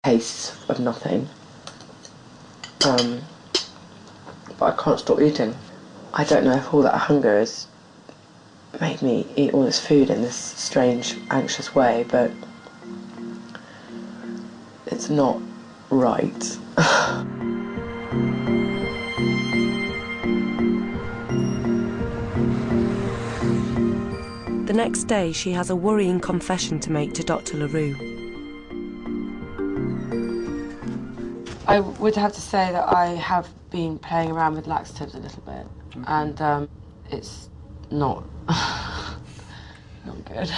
taste of nothing. But I can't stop eating. I don't know if all that hunger has made me eat all this food in this strange, anxious way, but it's not right. The next day, she has a worrying confession to make to Dr. LaRue. I would have to say that I have been playing around with laxatives a little bit, and it's not not good.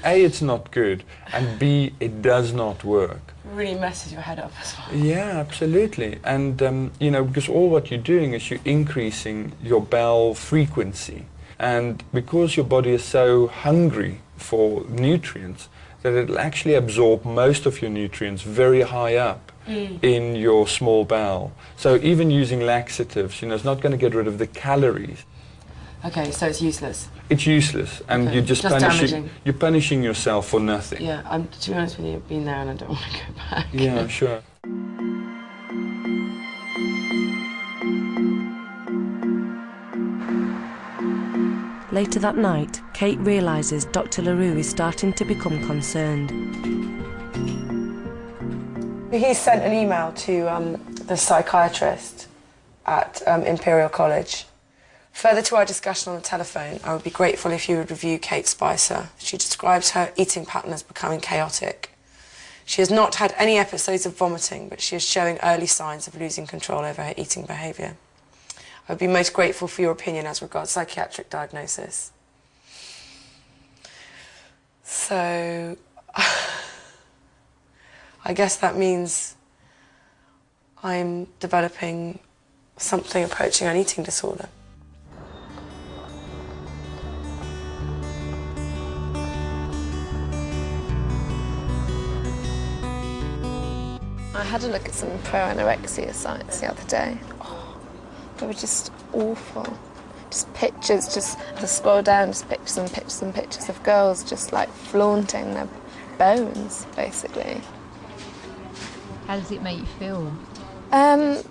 A, it's not good, and B, it does not work. It really messes your head up as well. Yeah, absolutely. And, you know, because all what you're doing is you're increasing your bowel frequency. And because your body is so hungry for nutrients, that it'll actually absorb most of your nutrients very high up in your small bowel. So even using laxatives, you know, it's not going to get rid of the calories. Okay, so it's useless. It's useless, and Okay. you're just damaging. You're punishing yourself for nothing. Yeah, to be honest with you, I've been there and I don't want to go back. Yeah, sure. Later that night, Kate realises Dr. LaRue is starting to become concerned. He sent an email to the psychiatrist at Imperial College. Further to our discussion on the telephone, I would be grateful if you would review Kate Spicer. She describes her eating pattern as becoming chaotic. She has not had any episodes of vomiting, but she is showing early signs of losing control over her eating behaviour. I would be most grateful for your opinion as regards psychiatric diagnosis. So, I guess that means I'm developing something approaching an eating disorder. I had a look at some pro-anorexia sites the other day. They were just awful. Just pictures, just to scroll down, just pictures and pictures and pictures of girls just like flaunting their bones, basically. How does it make you feel? And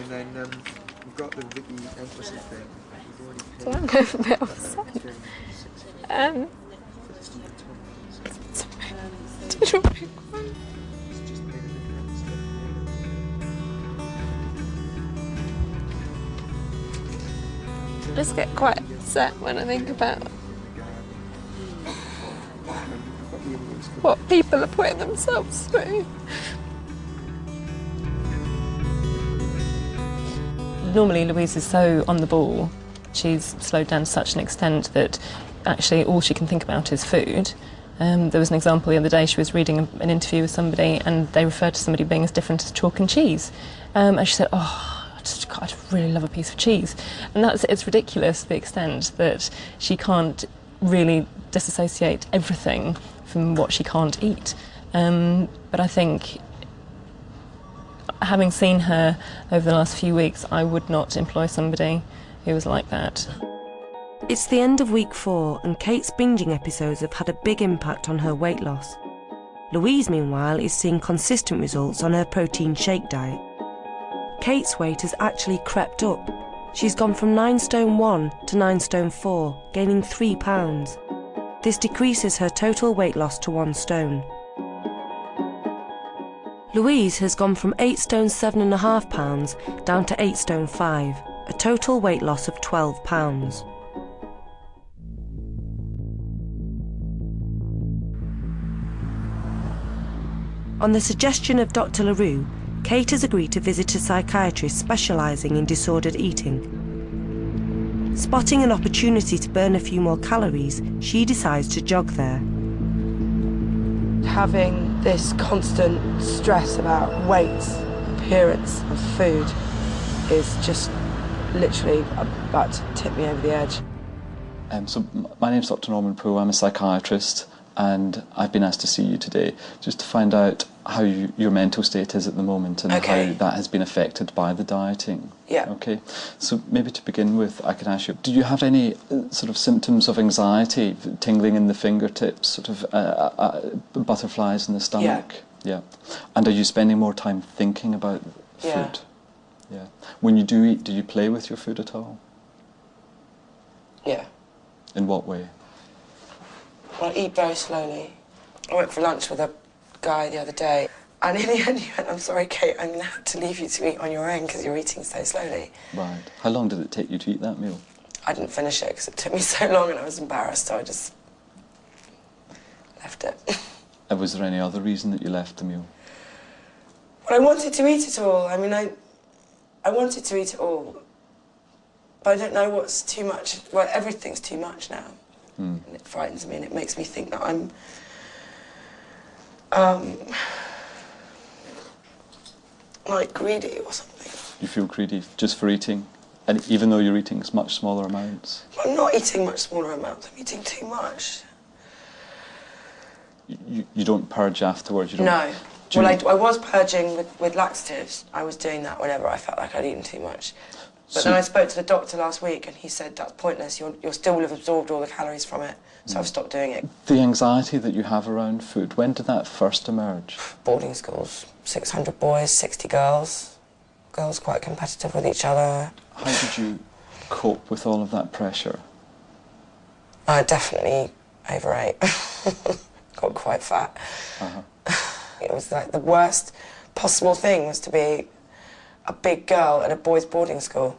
then we've got the Vicky emphasis thing. So I'm going a bit upset. I just get quite upset when I think about what people are putting themselves through. Normally Louise is so on the ball. She's slowed down to such an extent that actually all she can think about is food. There was an example the other day, she was reading an interview with somebody and they referred to somebody being as different as chalk and cheese. And she said, oh, I'd really love a piece of cheese. And it's ridiculous, the extent that she can't really disassociate everything from what she can't eat. But I think, having seen her over the last few weeks, I would not employ somebody who was like that. It's the end of week 4 and Kate's binging episodes have had a big impact on her weight loss. Louise, meanwhile, is seeing consistent results on her protein shake diet. Kate's weight has actually crept up. She's gone from 9 stone 1 to 9 stone 4, gaining 3 pounds. This decreases her total weight loss to 1 stone. Louise has gone from 8 stone 7.5 pounds down to 8 stone 5, a total weight loss of 12 pounds. On the suggestion of Dr. LaRue, Kate has agreed to visit a psychiatrist specialising in disordered eating. Spotting an opportunity to burn a few more calories, she decides to jog there. Having this constant stress about weight, appearance and food is just literally about to tip me over the edge. So my name's Dr. Norman Poole, I'm a psychiatrist, and I've been asked to see you today just to find out how your mental state is at the moment and how that has been affected by the dieting. Yeah. Okay. So maybe to begin with, I can ask you, do you have any sort of symptoms of anxiety, tingling in the fingertips, sort of butterflies in the stomach? Yeah. And are you spending more time thinking about Yeah. food? Yeah. When you do eat, do you play with your food at all? Yeah. In what way? Well, I eat very slowly. I went for lunch with a guy the other day, and in the end he went, "I'm sorry, Kate, I'm going to have to leave you to eat on your own because you're eating so slowly." Right. How long did it take you to eat that meal? I didn't finish it because it took me so long and I was embarrassed, so I just left it. And was there any other reason that you left the meal? Well, I wanted to eat it all. I mean, I wanted to eat it all, but I don't know what's too much. Well, everything's too much now. And it frightens me and it makes me think that I'm like greedy or something. You feel greedy just for eating? And even though you're eating much smaller amounts? Well, I'm not eating much smaller amounts, I'm eating too much. You don't purge afterwards? You don't, No. Well, I was purging with laxatives. I was doing that whenever I felt like I'd eaten too much. But then I spoke to the doctor last week and he said that's pointless, you'll still have absorbed all the calories from it, so I've stopped doing it. The anxiety that you have around food, when did that first emerge? Boarding schools, 600 boys, 60 girls. Girls quite competitive with each other. How did you cope with all of that pressure? I definitely overate. Got quite fat. It was like the worst possible thing was to be a big girl at a boys' boarding school.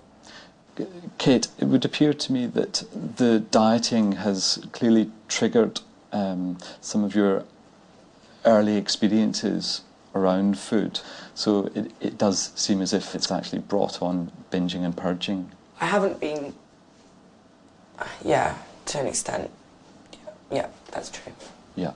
Kate, it would appear to me that the dieting has clearly triggered some of your early experiences around food. So it does seem as if it's actually brought on binging and purging. I haven't been... Yeah, to an extent. Yeah, that's true. Yeah.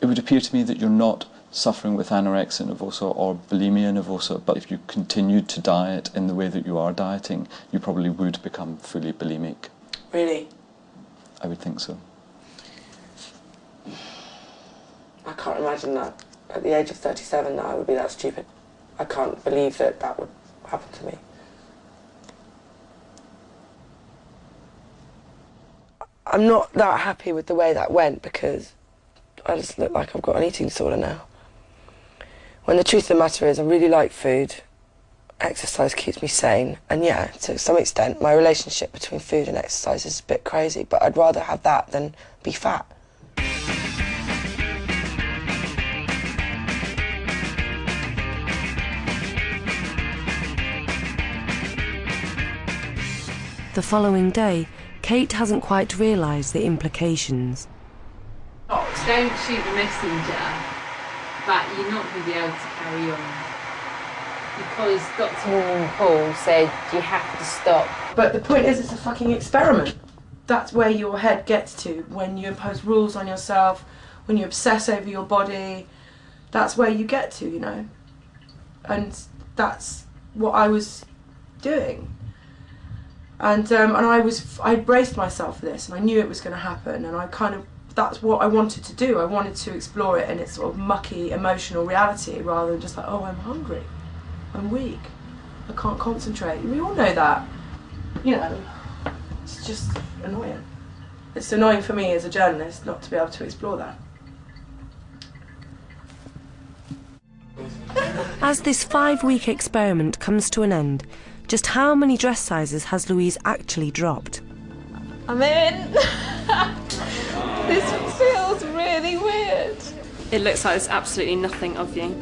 It would appear to me that you're not suffering with anorexia nervosa or bulimia nervosa, but if you continued to diet in the way that you are dieting, you probably would become fully bulimic. Really? I would think so. I can't imagine that. At the age of 37 that I would be that stupid. I can't believe that that would happen to me. I'm not that happy with the way that went because I just look like I've got an eating disorder now. When the truth of the matter is I really like food, exercise keeps me sane, and yeah, to some extent my relationship between food and exercise is a bit crazy, but I'd rather have that than be fat. The following day, Kate hasn't quite realised the implications. Don't shoot the messenger, but you're not going to be able to carry on. Because Dr. Norman Paul said you have to stop. But the point is, it's a fucking experiment. That's where your head gets to when you impose rules on yourself, when you obsess over your body. That's where you get to, you know. And that's what I was doing. And I braced myself for this, and I knew it was going to happen, and that's what I wanted to do. I wanted to explore it in its sort of mucky, emotional reality, rather than just like, oh, I'm hungry, I'm weak, I can't concentrate. We all know that. You know, it's just annoying. It's annoying for me as a journalist not to be able to explore that. As this 5-week experiment comes to an end, just how many dress sizes has Louise actually dropped? I'm in. This feels really weird. It looks like there's absolutely nothing of you.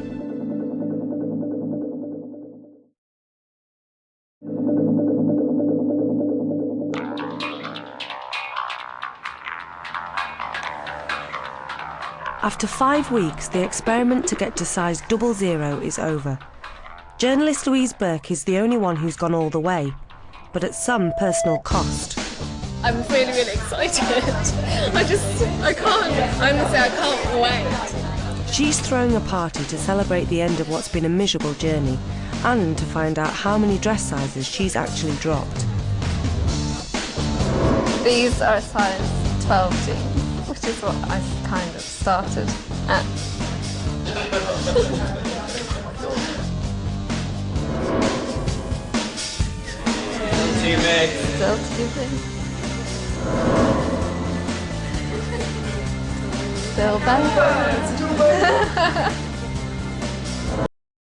After 5 weeks, the experiment to get to size 00 is over. Journalist Louise Burke is the only one who's gone all the way, but at some personal cost. I'm really, really excited. I can't wait. She's throwing a party to celebrate the end of what's been a miserable journey and to find out how many dress sizes she's actually dropped. These are a size 12 jeans, which is what I kind of started at. Still too big. Still bad.